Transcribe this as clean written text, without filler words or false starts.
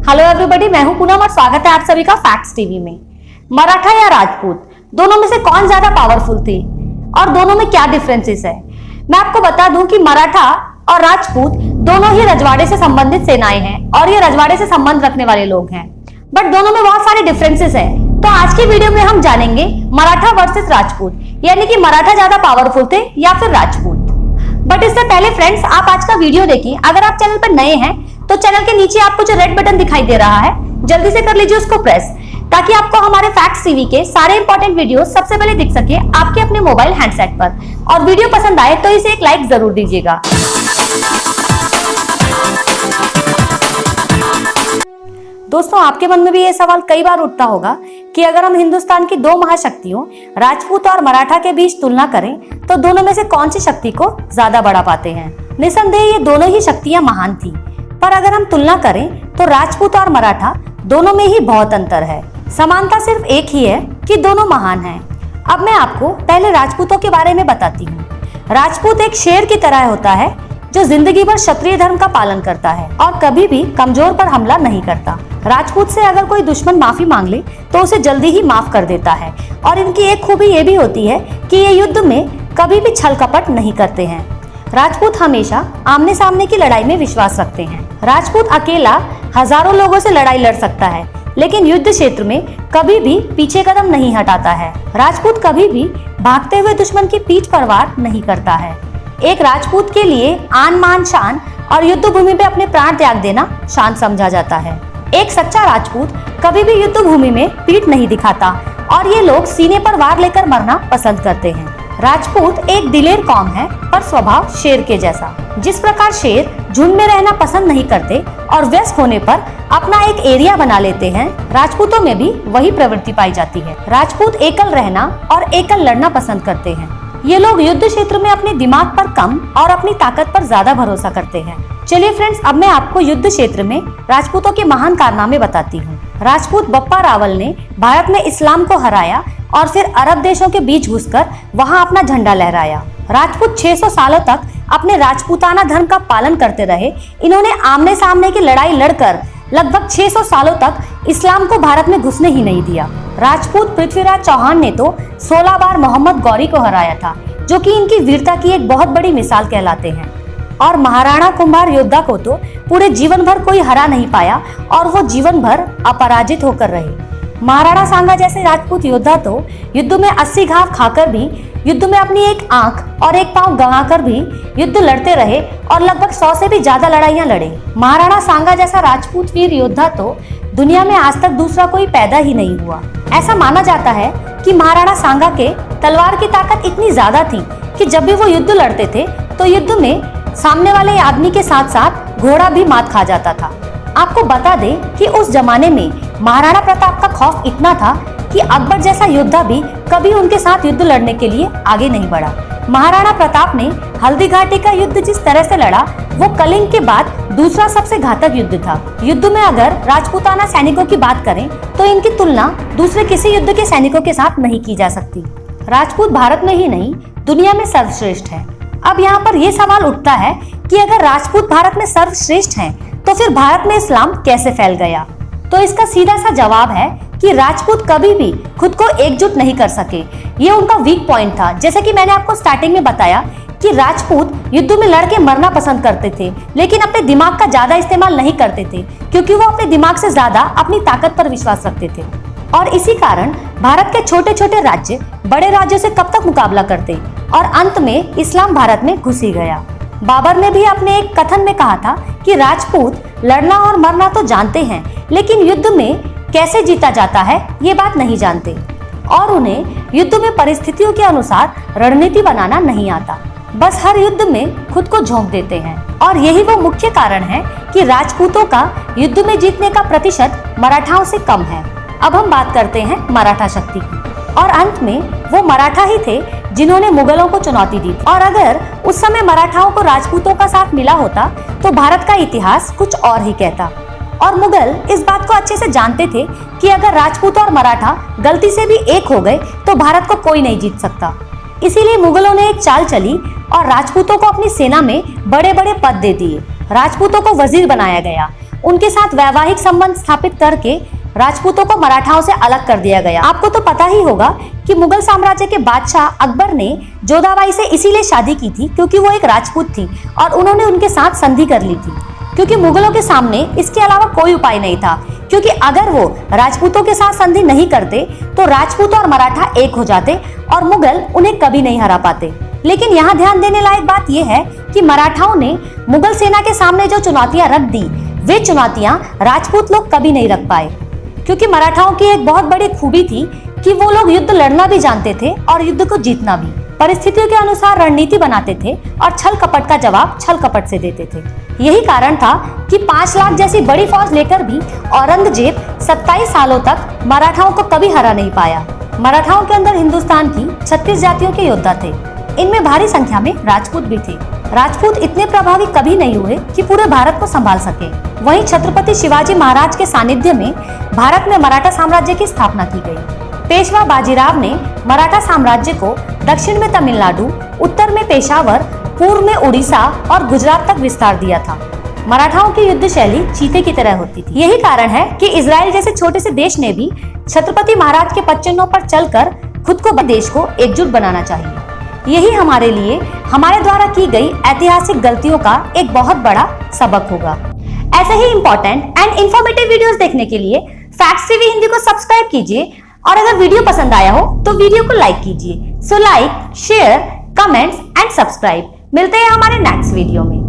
Hello everybody, मैं हूं पूनम और स्वागत है आप सभी का फैक्ट्स टीवी में। मराठा या राजपूत, दोनों में से कौन ज्यादा पावरफुल थे और दोनों में क्या डिफरेंसेस है? मैं आपको बता दूं कि मराठा और राजपूत दोनों ही रजवाड़े से संबंधित सेनाएं हैं और ये रजवाड़े से संबंध रखने वाले लोग हैं, बट दोनों में बहुत सारे डिफरेंसेस हैं। तो आज की वीडियो में हम जानेंगे मराठा वर्सेस राजपूत, यानी कि मराठा ज्यादा पावरफुल थे या फिर राजपूत। बट इससे पहले फ्रेंड्स, आप आज का वीडियो देखिए। अगर आप चैनल पर नए हैं तो चैनल के नीचे आपको जो रेड बटन दिखाई दे रहा है, जल्दी से कर लीजिए उसको प्रेस, ताकि आपको हमारे फैक्ट्स टीवी के सारे इंपॉर्टेंट वीडियोस सबसे पहले दिख सके आपके अपने मोबाइल हैंडसेट पर। और वीडियो पसंद आए तो इसे एक लाइक जरूर दीजिएगा। दोस्तों, आपके मन में भी ये सवाल कई बार उठता होगा कि अगर हम हिंदुस्तान की दो महाशक्तियों राजपूत और मराठा के बीच तुलना करें तो दोनों में से कौन सी शक्ति को ज्यादा बढ़ा पाते हैं। निसंदेह ये दोनों ही शक्तियां महान थी, पर अगर हम तुलना करें तो राजपूत और मराठा दोनों में ही बहुत अंतर है। समानता सिर्फ एक ही है कि दोनों महान हैं। अब मैं आपको पहले राजपूतों के बारे में बताती हूँ। राजपूत एक शेर की तरह होता है जो जिंदगी भर क्षत्रिय धर्म का पालन करता है और कभी भी कमजोर पर हमला नहीं करता। राजपूत से अगर कोई दुश्मन माफी मांग ले तो उसे जल्दी ही माफ कर देता है। और इनकी एक खूबी ये भी होती है कि ये युद्ध में कभी भी छल कपट नहीं करते हैं। राजपूत हमेशा आमने सामने की लड़ाई में विश्वास रखते हैं। राजपूत अकेला हजारों लोगों से लड़ाई लड़ सकता है, लेकिन युद्ध क्षेत्र में कभी भी पीछे कदम नहीं हटाता है। राजपूत कभी भी भागते हुए दुश्मन की पीठ पर वार नहीं करता है। एक राजपूत के लिए आन मान शान और युद्ध भूमि पे अपने प्राण त्याग देना शान समझा जाता है। एक सच्चा राजपूत कभी भी युद्ध भूमि में पीठ नहीं दिखाता और ये लोग सीने पर वार लेकर मरना पसंद करते हैं। राजपूत एक दिलेर कौम है, पर स्वभाव शेर के जैसा। जिस प्रकार शेर झुंड में रहना पसंद नहीं करते और व्यस्त होने पर अपना एक एरिया बना लेते हैं, राजपूतों में भी वही प्रवृत्ति पाई जाती है। राजपूत एकल रहना और एकल लड़ना पसंद करते हैं। ये लोग युद्ध क्षेत्र में अपने दिमाग पर कम और अपनी ताकत पर ज्यादा भरोसा करते हैं। चलिए फ्रेंड्स, अब मैं आपको युद्ध क्षेत्र में राजपूतों के महान कारनामे बताती हूँ। राजपूत बप्पा रावल ने भारत में इस्लाम को हराया और फिर अरब देशों के बीच घुसकर वहां अपना झंडा लहराया। राजपूत 600 सालों तक अपने राजपूताना धर्म का पालन करते रहे। इन्होंने आमने सामने की लड़ाई लड़कर लगभग 600 सालों तक इस्लाम को भारत में घुसने ही नहीं दिया। राजपूत पृथ्वीराज चौहान ने तो 16 बार मोहम्मद गौरी को हराया था, जो कि इनकी वीरता की एक बहुत बड़ी मिसाल कहलाते हैं। और महाराणा कुंभार योद्धा को तो पूरे जीवन भर कोई हरा नहीं पाया और वो जीवन भर अपराजित होकर रहे। महाराणा सांगा जैसे राजपूत योद्धा तो युद्ध में 80 घाव खाकर भी, युद्ध में अपनी एक आंख और एक पांव गंवाकर भी युद्ध लड़ते रहे और लगभग 100 से भी ज्यादा लड़ाइयां लड़े। महाराणा सांगा जैसा राजपूत वीर योद्धा तो दुनिया में आज तक दूसरा कोई पैदा ही नहीं हुआ। ऐसा माना जाता है कि महाराणा सांगा के तलवार की ताकत इतनी ज्यादा थी कि जब भी वो युद्ध लड़ते थे तो युद्ध में सामने वाले आदमी के साथ साथ घोड़ा भी मात खा जाता था। आपको बता दें कि उस जमाने में महाराणा प्रताप का खौफ इतना था कि अकबर जैसा योद्धा भी कभी उनके साथ युद्ध लड़ने के लिए आगे नहीं बढ़ा। महाराणा प्रताप ने हल्दी घाटी का युद्ध जिस तरह से लड़ा, वो कलिंग के बाद दूसरा सबसे घातक युद्ध था। युद्ध में अगर राजपूताना सैनिकों की बात करें तो इनकी तुलना दूसरे किसी युद्ध के सैनिकों के साथ नहीं की जा सकती। राजपूत भारत में ही नहीं, दुनिया में सर्वश्रेष्ठ है। अब यहाँ पर यह सवाल उठता है कि अगर राजपूत भारत में सर्वश्रेष्ठ हैं, तो फिर भारत में इस्लाम कैसे फैल गया? तो इसका सीधा सा जवाब है कि राजपूत कभी भी खुद को एकजुट नहीं कर सके। ये उनका वीक पॉइंट था। जैसे कि मैंने आपको स्टार्टिंग में बताया कि राजपूत युद्ध में लड़के मरना पसंद करते थे, लेकिन अपने दिमाग का ज्यादा इस्तेमाल नहीं करते थे, क्योंकि वो अपने दिमाग से ज्यादा अपनी ताकत पर विश्वास रखते थे। और इसी कारण भारत के छोटे छोटे राज्य बड़े राज्यों से कब तक मुकाबला करते और अंत में इस्लाम भारत में घुस ही गया। बाबर ने भी अपने एक कथन में कहा था कि राजपूत लड़ना और मरना तो जानते हैं, लेकिन युद्ध में कैसे जीता जाता है ये बात नहीं जानते और उन्हें युद्ध में परिस्थितियों के अनुसार रणनीति बनाना नहीं आता। बस हर युद्ध में खुद को झोंक देते हैं और यही वो मुख्य कारण है कि राजपूतों का युद्ध में जीतने का प्रतिशत मराठाओं से कम है। अब हम बात करते हैं मराठा शक्ति की, और अंत में वो मराठा ही थे जिन्होंने मुगलों को चुनौती दी थी। और अगर उस समय मराठाओं को राजपूतों का साथ मिला होता तो भारत का इतिहास कुछ और ही कहता। और मुगल इस बात को अच्छे से जानते थे कि अगर राजपूत और मराठा गलती से भी एक हो गए तो भारत को कोई नहीं जीत सकता। इसीलिए मुगलों ने एक चाल चली और राजपूतों को अपनी सेना में बड़े बड़े पद दे दिए। राजपूतों को वजीर बनाया गया, उनके साथ वैवाहिक संबंध स्थापित करके राजपूतों को मराठाओं से अलग कर दिया गया। आपको तो पता ही होगा कि मुगल साम्राज्य के बादशाह अकबर ने जोधाबाई से इसीलिए शादी की थी क्योंकि वो एक राजपूत थी और उन्होंने उनके साथ संधि कर ली थी, क्योंकि मुगलों के सामने इसके अलावा कोई उपाय नहीं था। क्योंकि अगर वो राजपूतों के साथ संधि नहीं करते तो राजपूत और मराठा एक हो जाते और मुगल उन्हें कभी नहीं हरा पाते। लेकिन यहाँ ध्यान देने लायक बात यह है कि मराठाओं ने मुगल सेना के सामने जो चुनौतियां रख दी, वे चुनौतियां राजपूत लोग कभी नहीं रख पाए, क्योंकि मराठाओं की एक बहुत बड़ी खूबी थी कि वो लोग युद्ध लड़ना भी जानते थे और युद्ध को जीतना भी। परिस्थितियों के अनुसार रणनीति बनाते थे और छल कपट का जवाब छल कपट से देते थे। यही कारण था कि 5 लाख जैसी बड़ी फौज लेकर भी औरंगजेब 27 सालों तक मराठाओं को कभी हरा नहीं पाया। मराठाओं के अंदर हिंदुस्तान की 36 जातियों के योद्धा थे। इनमें भारी संख्या में राजपूत भी थे। राजपूत इतने प्रभावी कभी नहीं हुए कि पूरे भारत को संभाल सके। वहीं छत्रपति शिवाजी महाराज के सानिध्य में भारत में मराठा साम्राज्य की स्थापना की गई। पेशवा बाजीराव ने मराठा साम्राज्य को दक्षिण में तमिलनाडु, उत्तर में पेशावर, पूर्व में उड़ीसा और गुजरात तक विस्तार दिया था। मराठाओं की युद्ध शैली चीते की तरह होती थी। यही कारण है कि इजराइल जैसे छोटे से देश ने भी छत्रपति महाराज के पच्चनों पर चलकर खुद को देश को एकजुट बनाना चाहिए। यही हमारे लिए हमारे द्वारा की गई ऐतिहासिक गलतियों का एक बहुत बड़ा सबक होगा। ऐसे ही इम्पोर्टेंट एंड इंफॉर्मेटिव वीडियोस देखने के लिए फैक्ट्स टीवी हिंदी को सब्सक्राइब कीजिए और अगर वीडियो पसंद आया हो तो वीडियो को लाइक कीजिए। So like, share, comments and subscribe. मिलते हैं हमारे नेक्स्ट वीडियो में।